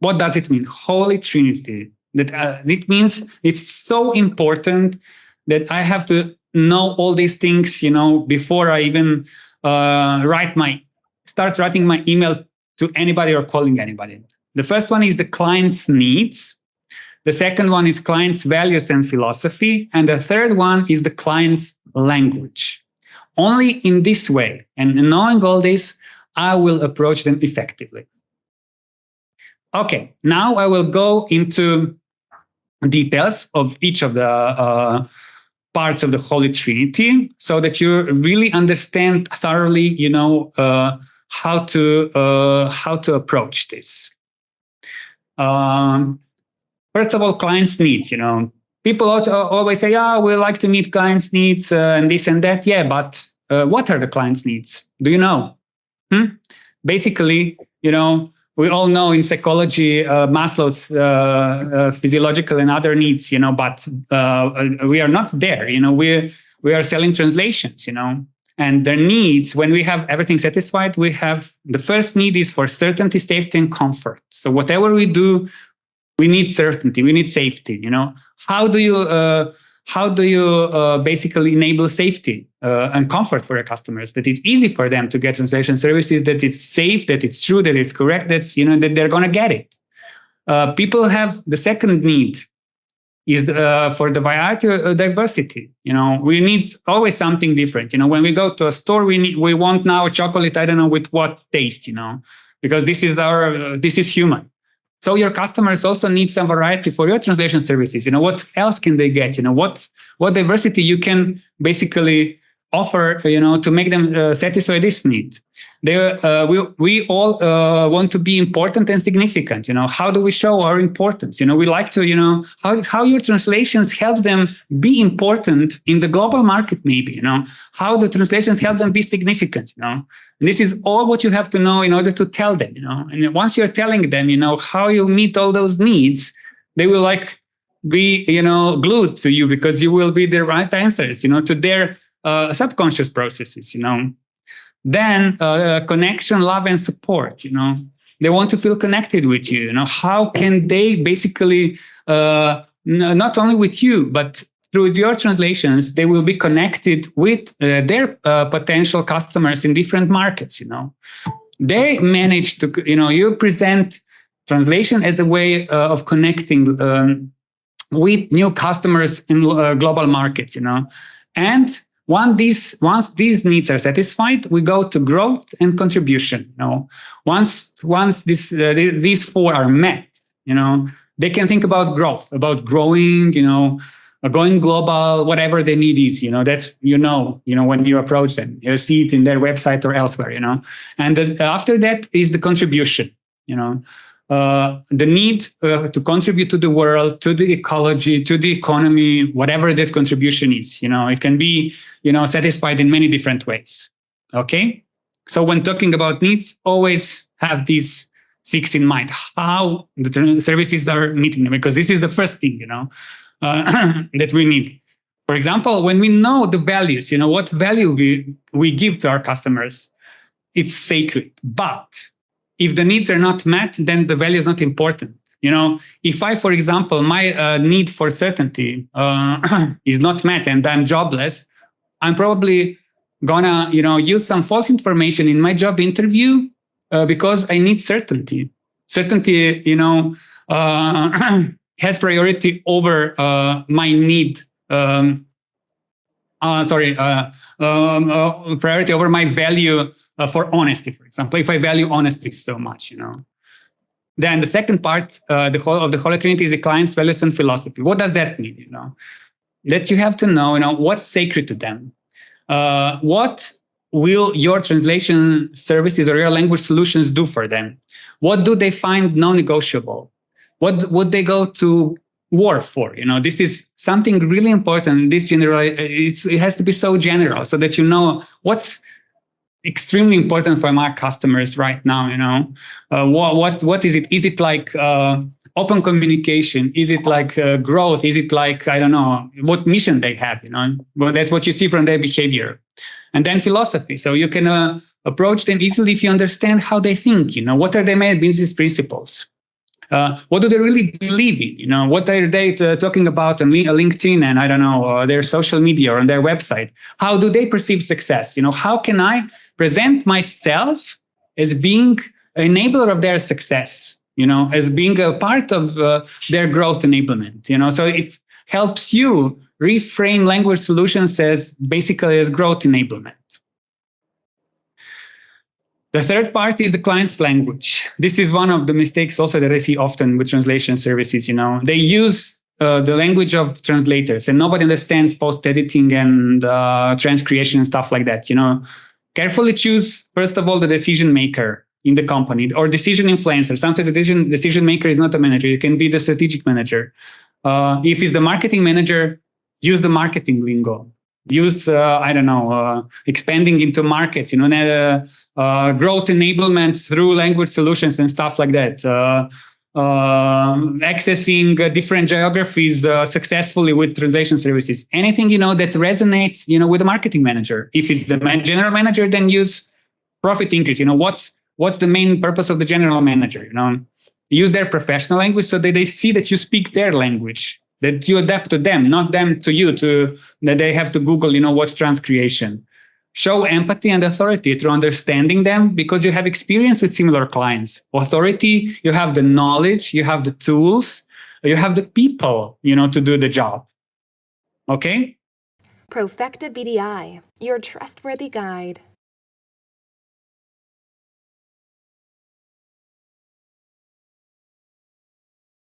What does it mean? Holy Trinity. That it means it's so important that I have to know all these things, before I even start writing my email to anybody or calling anybody. The first one is the client's needs. The second one is client's values and philosophy. And the third one is the client's language. Only in this way, and knowing all this, I will approach them effectively. Okay, now I will go into details of each of the parts of the Holy Trinity, so that you really understand thoroughly, how to approach this. First of all, clients' needs. People always say, "Oh, we like to meet clients' needs and this and that." Yeah, but what are the clients' needs? Do you know? Basically, we all know in psychology Maslow's physiological and other needs, but we are not there. We are selling translations, and their needs. When we have everything satisfied, we have the first need is for certainty, safety, and comfort. So whatever we do, we need certainty, we need safety. How do you basically enable safety and comfort for your customers, that it's easy for them to get translation services, that it's safe, that it's true, that it's correct, that they're going to get it. People have the second need is for the variety or diversity. We need always something different. When we go to a store, we want now a chocolate, I don't know with what taste, because this is human. So your customers also need some variety for your translation services. What else can they get? What diversity you can basically offer, to make them satisfy this need. We all want to be important and significant. How do we show our importance? We like to, how your translations help them be important in the global market, maybe, how the translations help them be significant, And this is all what you have to know in order to tell them, And once you're telling them, how you meet all those needs, they will be, glued to you, because you will be the right answers, to their subconscious processes, Then connection, love, and support. They want to feel connected with you. How can they basically not only with you, but through your translations, they will be connected with their potential customers in different markets. They manage to. You present translation as a way of connecting with new customers in global markets. And once these needs are satisfied, we go to growth and contribution. Once these four are met, they can think about growth, about growing, going global, whatever the need is. That's when you approach them, you see it in their website or elsewhere. And after that is the contribution. The need to contribute to the world, to the ecology, to the economy, whatever that contribution is. It can be, satisfied in many different ways. Okay? So when talking about needs, always have these 6 in mind, how the services are meeting them, because this is the first thing, that we need. For example, when we know the values, what value we give to our customers, it's sacred. But if the needs are not met, then the value is not important. If I, for example, my need for certainty is not met and I'm jobless, I'm probably gonna, use some false information in my job interview because I need certainty. Certainty, has priority over my need. Priority over my value for honesty, for example. If I value honesty so much, Then the second part of the Holy Trinity is the client's values and philosophy. What does that mean? That you have to know, what's sacred to them. What will your translation services or your language solutions do for them? What do they find non-negotiable? What would they go to war for? This is something really important. This it has to be so general, so that what's extremely important for my customers right now. What is it? Is it like open communication? Is it like growth? Is it like, I don't know, what mission they have? Well, that's what you see from their behavior. And then philosophy. So you can approach them easily if you understand how they think. What are their main business principles? What do they really believe in? What are they talking about on LinkedIn and I don't know their social media or on their website? How do they perceive success? How can I present myself as being an enabler of their success? As being a part of their growth enablement. So it helps you reframe language solutions as basically as growth enablement. The third part is the client's language. This is one of the mistakes also that I see often with translation services. They use the language of translators, and nobody understands post-editing and transcreation and stuff like that. Carefully choose, first of all, the decision maker in the company or decision influencer. Sometimes the decision maker is not a manager. It can be the strategic manager. If it's the marketing manager, use the marketing lingo. Use, expanding into markets, growth enablement through language solutions and stuff like that. Accessing different geographies successfully with translation services. Anything, that resonates, with the marketing manager. If it's the general manager, then use profit increase. What's the main purpose of the general manager? Use their professional language so that they see that you speak their language, that you adapt to them, not them to you, that they have to Google, what's transcreation. Show empathy and authority through understanding them because you have experience with similar clients. Authority, you have the knowledge, you have the tools, you have the people, to do the job. Okay? Profecta BDI, your trustworthy guide.